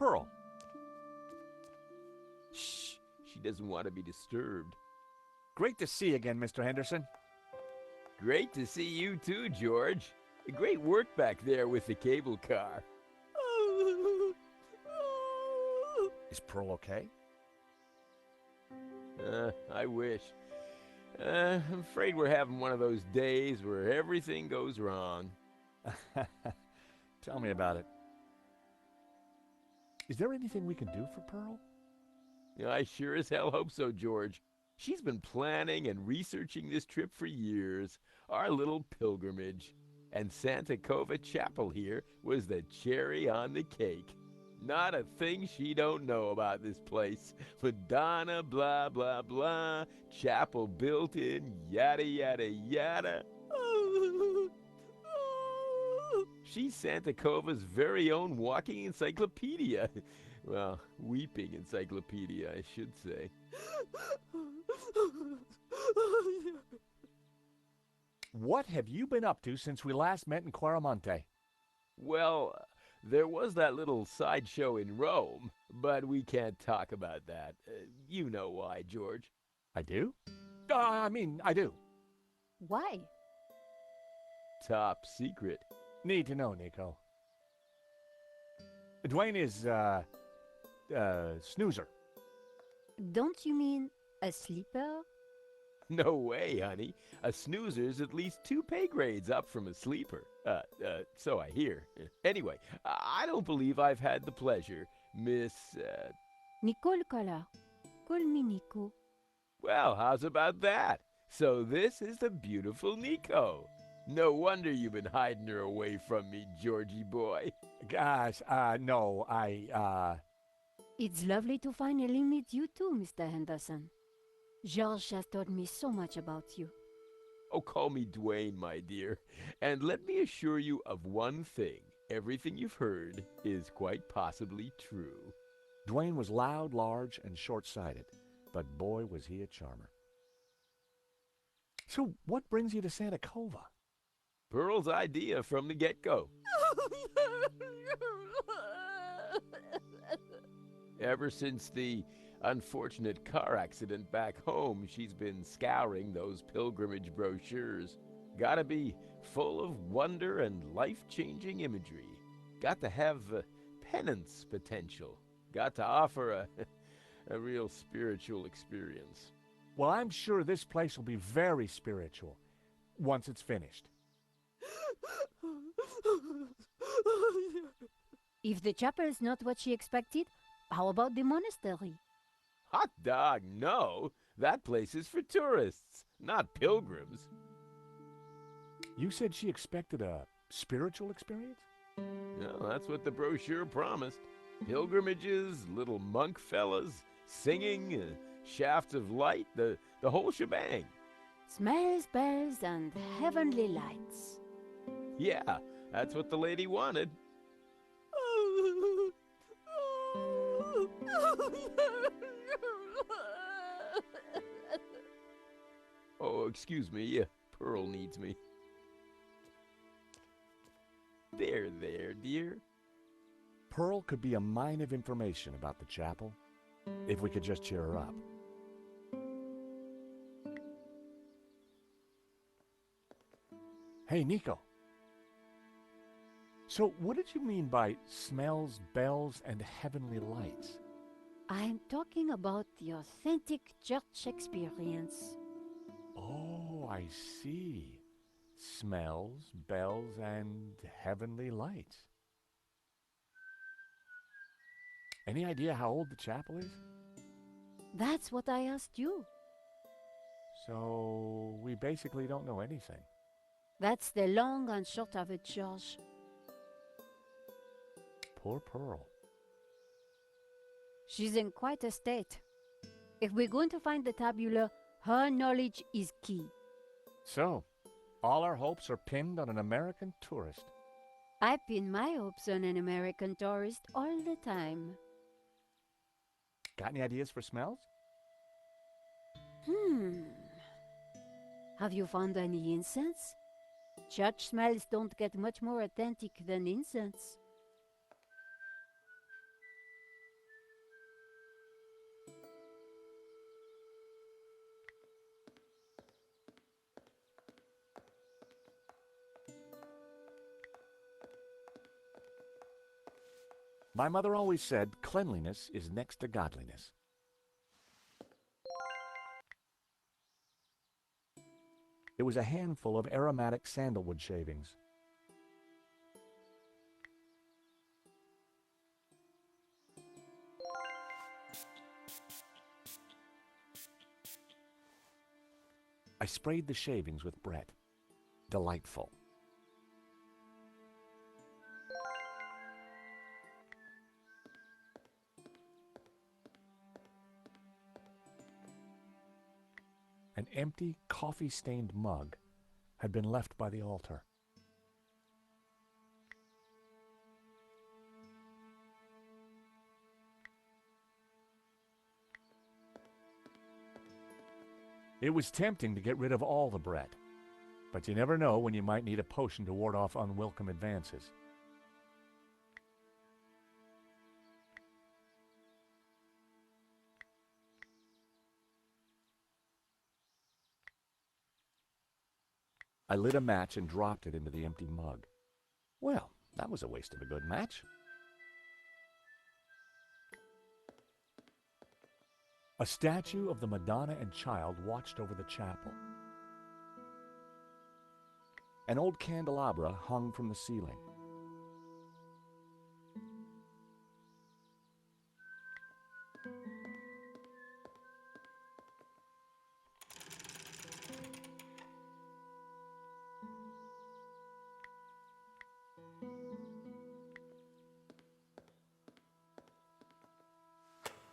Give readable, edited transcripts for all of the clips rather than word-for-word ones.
Pearl. Shh, she doesn't want to be disturbed. Great to see you again, Mr. Henderson. Great to see you too, George. Great work back there with the cable car. Is Pearl okay? I wish. I'm afraid we're having one of those days where everything goes wrong. Tell me about it. Is there anything we can do for Pearl? I sure as hell hope so, George. She's been planning and researching this trip for years, our little pilgrimage. And Santa Cova Chapel here was the cherry on the cake. Not a thing she don't know about this place. Madonna, blah, blah, blah. Chapel built in, yada, yada, yada. She's Santa Cova's very own walking encyclopedia. Well, weeping encyclopedia, I should say. What have you been up to since we last met in Quaramonte? Well, there was that little sideshow in Rome, but we can't talk about that. You know why, George. I do? I do. Why? Top secret. Need to know, Nico. Dwayne is, snoozer. Don't you mean a sleeper? No way, honey. A snoozer's at least 2 pay grades up from a sleeper. So I hear. Anyway, I don't believe I've had the pleasure, Miss, Nicole Collar. Call me Nico. Well, how's about that? So this is the beautiful Nico. No wonder you've been hiding her away from me, Georgie boy. Gosh, no, It's lovely to finally meet you too, Mr. Henderson. George has told me so much about you. Oh, call me Dwayne, my dear. And let me assure you of one thing. Everything you've heard is quite possibly true. Dwayne was loud, large, and short-sighted, but boy was he a charmer. So what brings you to Santa Cova? Pearl's idea from the get-go. Ever since the unfortunate car accident back home, she's been scouring those pilgrimage brochures. Gotta be full of wonder and life-changing imagery. Got to have penance potential. Got to offer a real spiritual experience. Well, I'm sure this place will be very spiritual once it's finished. If the chapel is not what she expected, how about the monastery? Hot dog, no. That place is for tourists, not pilgrims. You said she expected a spiritual experience? Well, that's what the brochure promised. Pilgrimages, little monk fellas, singing, shafts of light, the whole shebang. Smells, bells, and heavenly lights. Yeah, that's what the lady wanted. Oh, excuse me. Pearl needs me. There, dear. Pearl could be a mine of information about the chapel if we could just cheer her up. Hey, Nico. So what did you mean by smells, bells, and heavenly lights? I'm talking about the authentic church experience. Oh, I see. Smells, bells, and heavenly lights. Any idea how old the chapel is? That's what I asked you. So we basically don't know anything. That's the long and short of it, George. Poor Pearl. She's in quite a state. If we're going to find the tabula, her knowledge is key. So, all our hopes are pinned on an American tourist. I pin my hopes on an American tourist all the time. Got any ideas for smells? Have you found any incense? Church smells don't get much more authentic than incense. My mother always said cleanliness is next to godliness. It was a handful of aromatic sandalwood shavings. I sprayed the shavings with Brett. Delightful. An empty, coffee-stained mug had been left by the altar. It was tempting to get rid of all the Brett, but you never know when you might need a potion to ward off unwelcome advances. I lit a match and dropped it into the empty mug. Well, that was a waste of a good match. A statue of the Madonna and Child watched over the chapel. An old candelabra hung from the ceiling.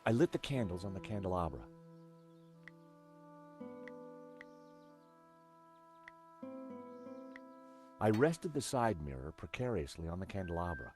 I lit the candles on the candelabra. I rested the side mirror precariously on the candelabra.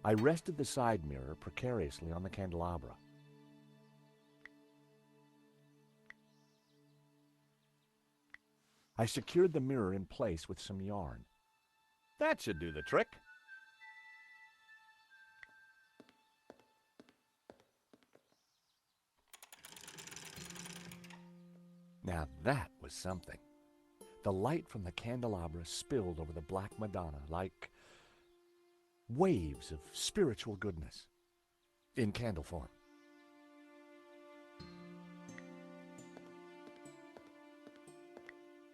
I rested the side mirror precariously on the candelabra. I secured the mirror in place with some yarn. That should do the trick. Now that was something. The light from the candelabra spilled over the Black Madonna like waves of spiritual goodness in candle form.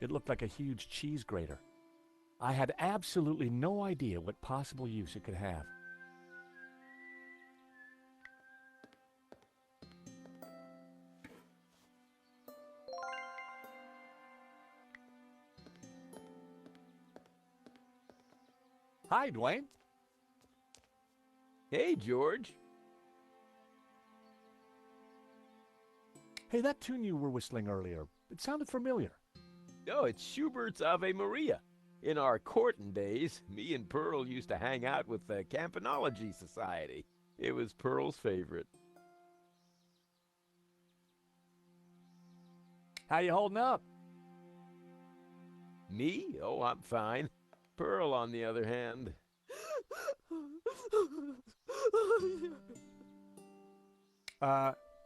It looked like a huge cheese grater. I had absolutely no idea what possible use it could have. Hi, Dwayne. Hey, George. Hey, that tune you were whistling earlier, it sounded familiar. Oh, it's Schubert's Ave Maria. In our courting days, me and Pearl used to hang out with the Campanology Society. It was Pearl's favorite. How you holding up? Me? Oh, I'm fine. Pearl, on the other hand.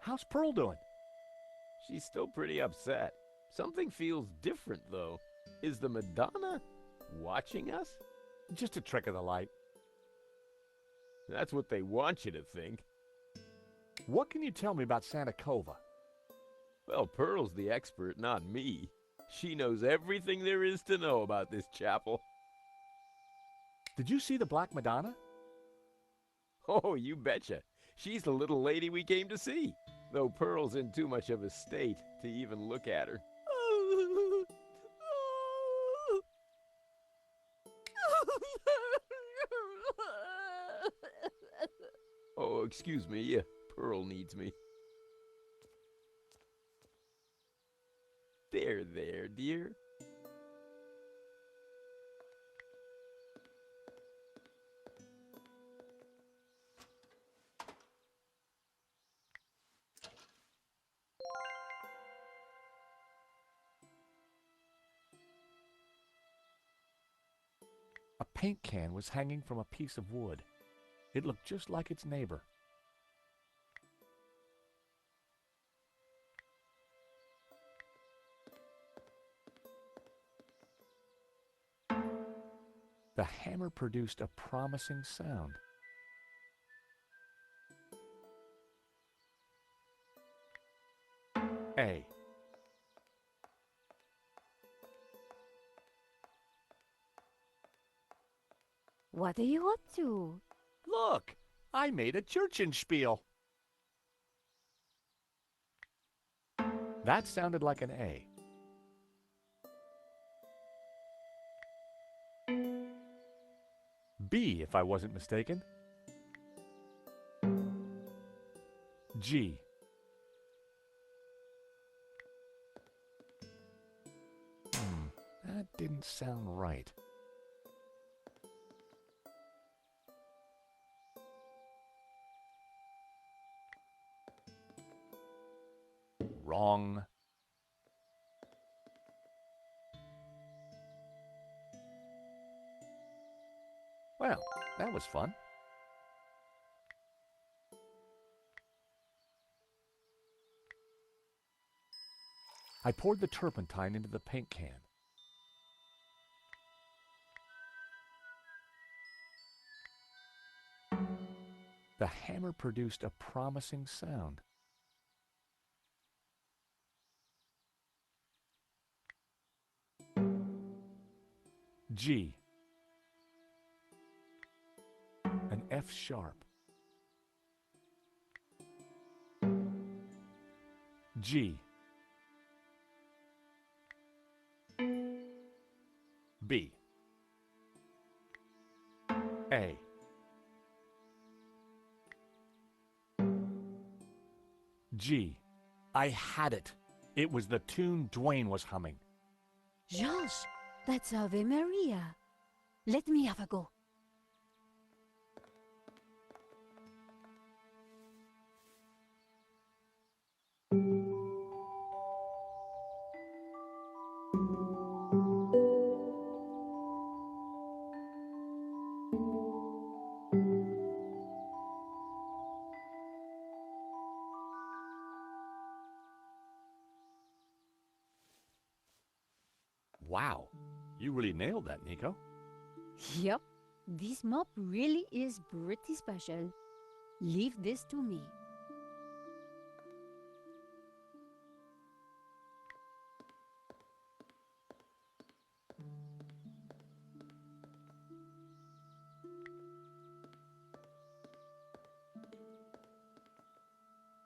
How's Pearl doing? She's still pretty upset. Something feels different, though. Is the Madonna watching us? Just a trick of the light. That's what they want you to think. What can you tell me about Santa Cova? Well, Pearl's the expert, not me. She knows everything there is to know about this chapel. Did you see the Black Madonna? Oh, you betcha. She's the little lady we came to see, though Pearl's in too much of a state to even look at her. Oh, excuse me, Pearl needs me. There, dear. A paint can was hanging from a piece of wood. It looked just like its neighbor. The hammer produced a promising sound. A. What are you up to? Look, I made a Churchenspiel. That sounded like an A. B, if I wasn't mistaken. G. That didn't sound right. Wrong. Well, that was fun. I poured the turpentine into the paint can. The hammer produced a promising sound. G. An F sharp. G. B. A. G. I had it. It was the tune Dwayne was humming. Georges, that's Ave Maria. Let me have a go. Wow, you really nailed that, Nico. Yep, this mop really is pretty special. Leave this to me.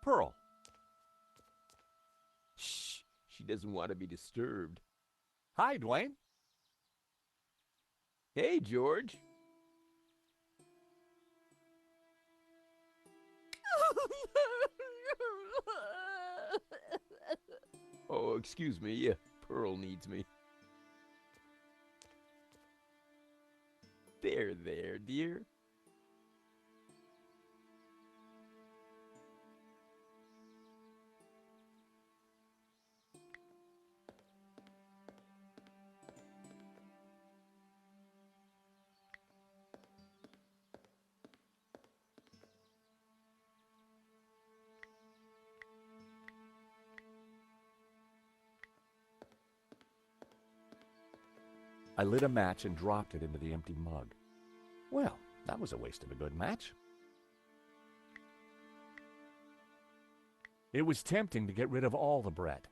Pearl. Shh, she doesn't want to be disturbed. Hi, Dwayne. Hey, George. Oh, excuse me, Pearl needs me. There, dear. I lit a match and dropped it into the empty mug. Well, that was a waste of a good match. It was tempting to get rid of all the bread,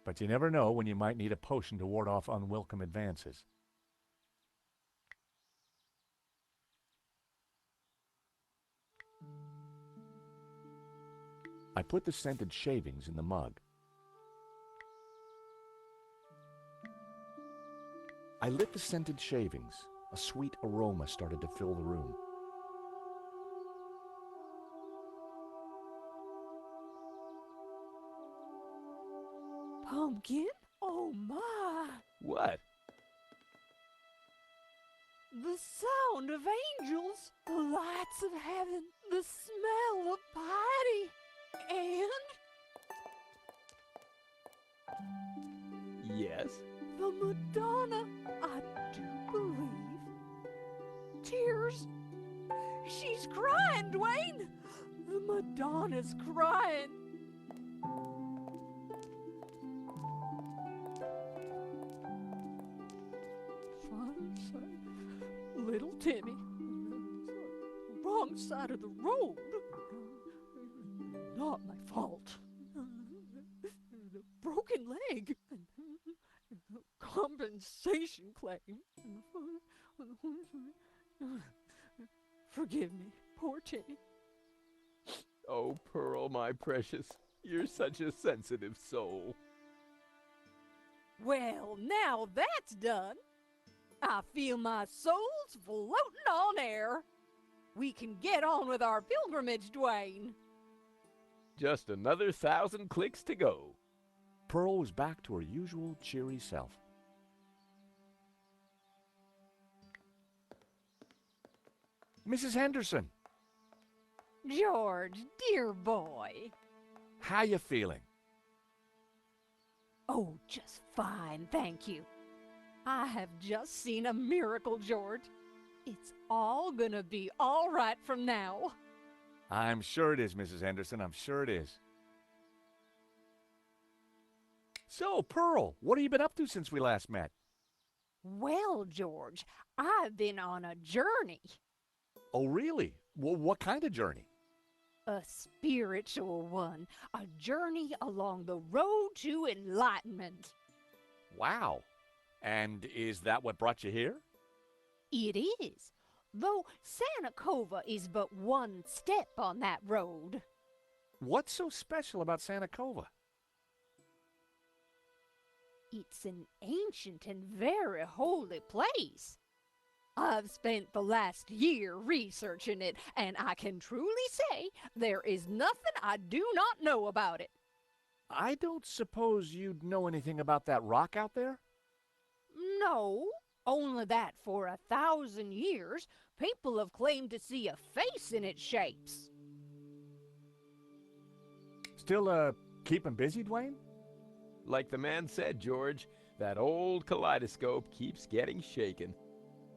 but you never know when you might need a potion to ward off unwelcome advances. I put the scented shavings in the mug. I lit the scented shavings. A sweet aroma started to fill the room. Pumpkin? Oh my! What? The sound of angels, the lights of heaven, the smell of piety, and Yes? the Madonna, I do believe. Tears. She's crying, Dwayne! The Madonna's crying. Little Timmy. Wrong side of the road. Not my fault. The broken leg. Compensation claim. Forgive me, poor Timmy. Oh, Pearl, my precious, you're such a sensitive soul. Well, now that's done. I feel my soul's floating on air. We can get on with our pilgrimage, Dwayne. Just another 1,000 clicks to go. Pearl was back to her usual cheery self. Mrs. Henderson, George, dear boy. how you feeling? Oh, just fine, thank you. I have just seen a miracle, George. It's all gonna be all right from now. I'm sure it is, Mrs. Henderson. I'm sure it is. So, Pearl, what have you been up to since we last met? Well, George, I've been on a journey. Oh, really? Well, what kind of journey? A spiritual one. A journey along the road to enlightenment. Wow. And is that what brought you here? It is. Though Santa Cova is but one step on that road. What's so special about Santa Cova? It's an ancient and very holy place. I've spent the last year researching it, and I can truly say there is nothing I do not know about it. I don't suppose you'd know anything about that rock out there? No, only that for 1,000 years, people have claimed to see a face in its shapes. Still, keeping busy, Dwayne? Like the man said, George, that old kaleidoscope keeps getting shaken,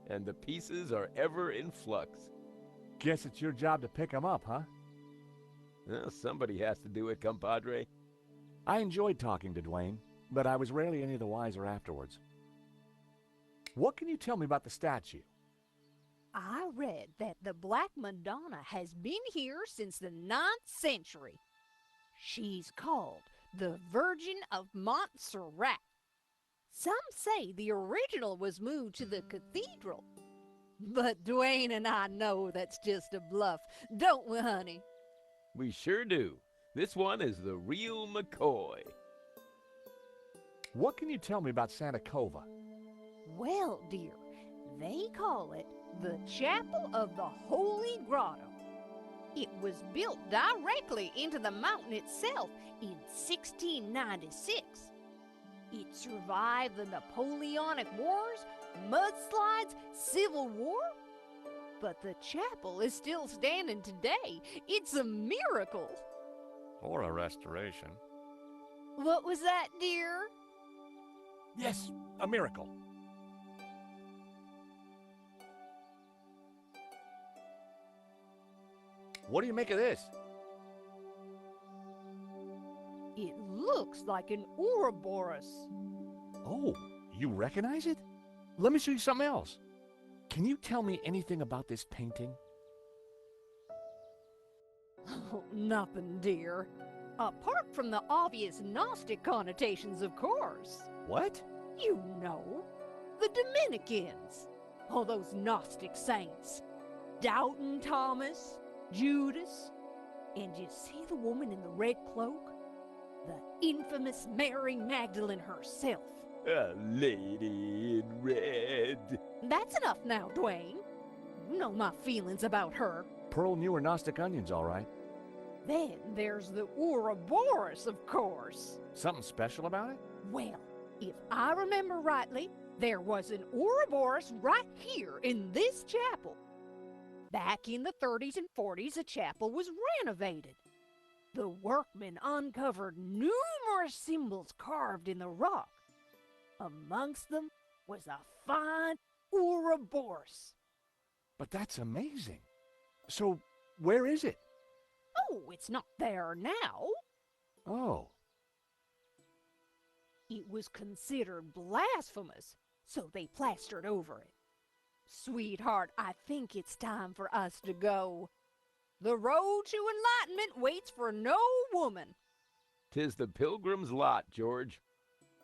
and the pieces are ever in flux. Guess it's your job to pick 'em up, huh? Well, somebody has to do it, compadre. I enjoyed talking to Dwayne, but I was rarely any the wiser afterwards. What can you tell me about the statue? I read that the Black Madonna has been here since the 9th century. She's called the Virgin of Montserrat. Some say the original was moved to the cathedral. But Dwayne and I know that's just a bluff, don't we, honey? We sure do. This one is the real McCoy. What can you tell me about Santa Cova? Well, dear, they call it the Chapel of the Holy Grotto. It was built directly into the mountain itself in 1696. It survived the Napoleonic Wars, mudslides, Civil War. But the chapel is still standing today. It's a miracle. Or a restoration. What was that, dear? Yes, a miracle. What do you make of this? It looks like an Ouroboros. Oh, you recognize it? Let me show you something else. Can you tell me anything about this painting? Oh, nothing, dear. Apart from the obvious Gnostic connotations, of course. What? You know, the Dominicans. All those Gnostic saints. Doubting Thomas, Judas. And you see the woman in the red cloak? The infamous Mary Magdalene herself. A lady in red. That's enough now, Dwayne. You know my feelings about her. Pearl knew her Gnostic onions, all right. Then there's the Ouroboros, of course. Something special about it? Well, if I remember rightly, there was an Ouroboros right here in this chapel. Back in the 30s and 40s, the chapel was renovated. The workmen uncovered numerous symbols carved in the rock. Amongst them was a fine Ouroboros. But that's amazing. So, where is it? Oh, it's not there now. Oh, It was considered blasphemous, so they plastered over it. Sweetheart, I think it's time for us to go. The road to enlightenment waits for no woman. 'Tis the pilgrim's lot, George.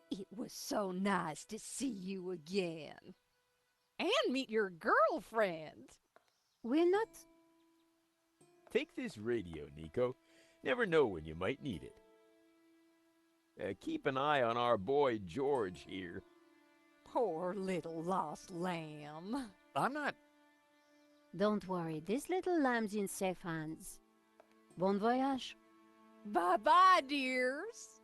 It was so nice to see you again. And meet your girlfriend. We're not. Take this radio, Nico. Never know when you might need it. Keep an eye on our boy George here. Poor little lost lamb. I'm not... Don't worry, this little lamb's in safe hands. Bon voyage. Bye-bye, dears.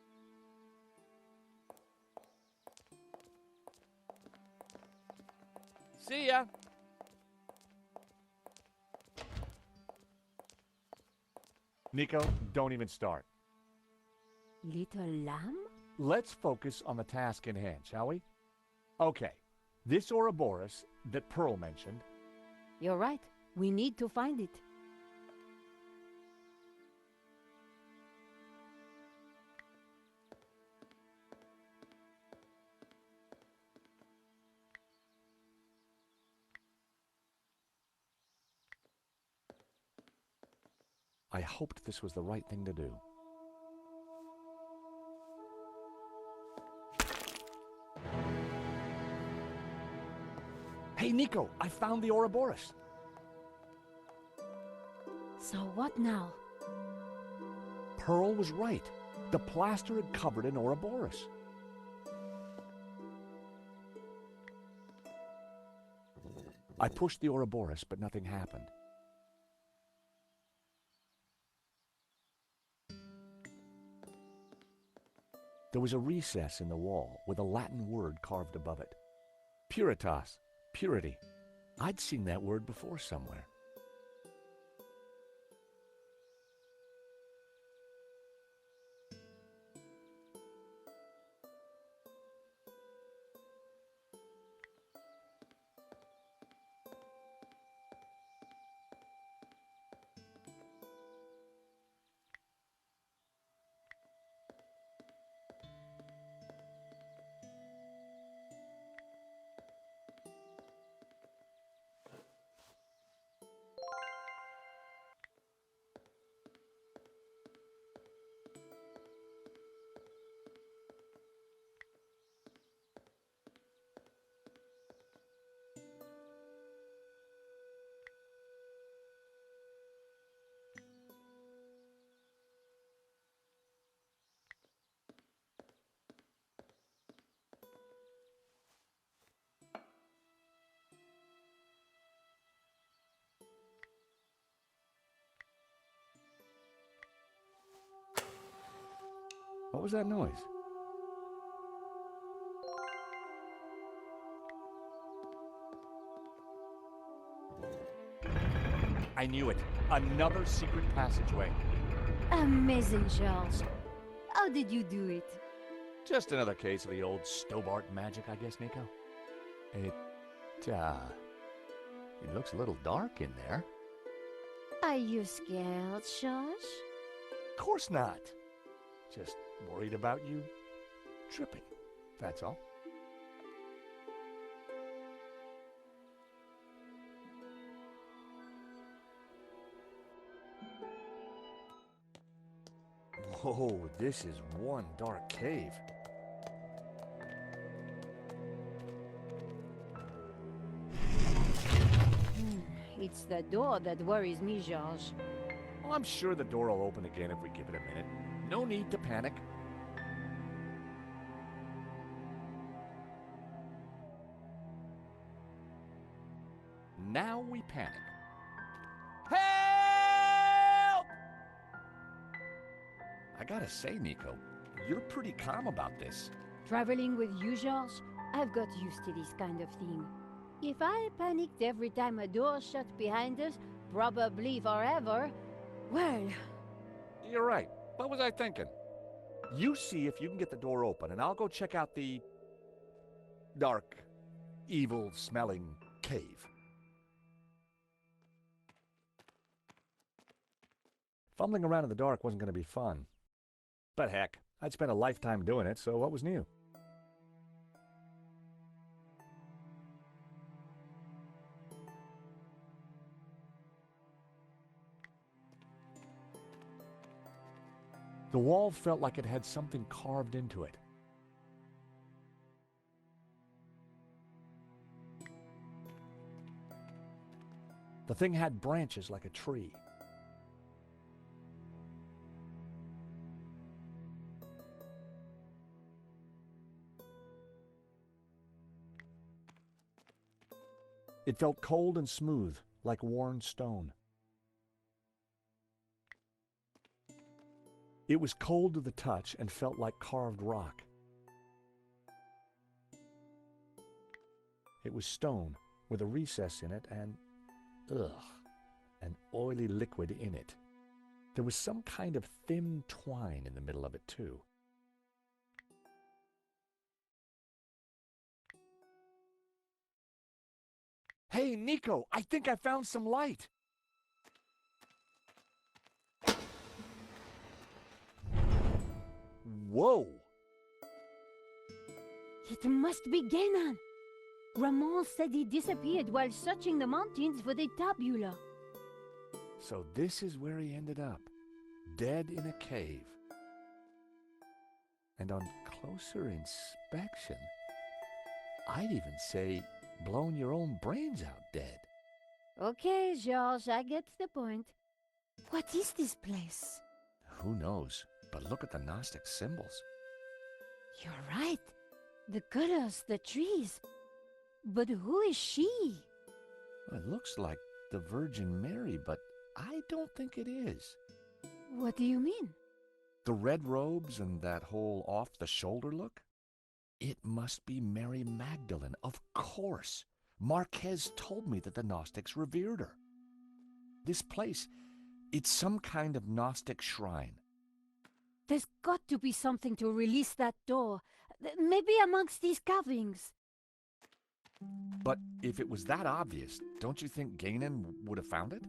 See ya! Nico, don't even start. Little lamb? Let's focus on the task in hand, shall we? Okay, this Ouroboros that Pearl mentioned, You're right. We need to find it. I hoped this was the right thing to do. Hey, Nico, I found the Ouroboros. So what now? Pearl was right. The plaster had covered an Ouroboros. I pushed the Ouroboros, but nothing happened. There was a recess in the wall with a Latin word carved above it. Puritas, purity. I'd seen that word before somewhere. What was that noise? I knew it. Another secret passageway. Amazing, George. How did you do it? Just another case of the old Stobart magic, I guess, Nico. It looks a little dark in there. Are you scared, George? Of course not. Just worried about you tripping, that's all. Whoa, this is one dark cave. It's the door that worries me, George. Well, I'm sure the door will open again if we give it a minute. No need to panic. Now we panic. Help! I gotta say, Nico, you're pretty calm about this. Traveling with you, Georges, I've got used to this kind of thing. If I panicked every time a door shut behind us, probably forever, well, You're right. What was I thinking? You see if you can get the door open, and I'll go check out the dark, evil-smelling cave. Fumbling around in the dark wasn't going to be fun. But heck, I'd spent a lifetime doing it, so what was new? The wall felt like it had something carved into it. The thing had branches like a tree. It felt cold and smooth, like worn stone. It was cold to the touch and felt like carved rock. It was stone with a recess in it and, an oily liquid in it. There was some kind of thin twine in the middle of it, too. Hey, Nico, I think I found some light. Whoa! it must be Guénan. Ramon said he disappeared while searching the mountains for the tabula. So this is where he ended up, dead in a cave. And on closer inspection, I'd even say blown your own brains out dead. Okay, Georges, I get the point. What is this place? Who knows? But look at the Gnostic symbols. You're right. The colors, the trees. But who is she? Well, it looks like the Virgin Mary, but I don't think it is. What do you mean? The red robes and that whole off-the-shoulder look? It must be Mary Magdalene, of course. Marquez told me that the Gnostics revered her. This place, it's some kind of Gnostic shrine. There's got to be something to release that door. Maybe amongst these carvings. But if it was that obvious, don't you think Guénan would have found it?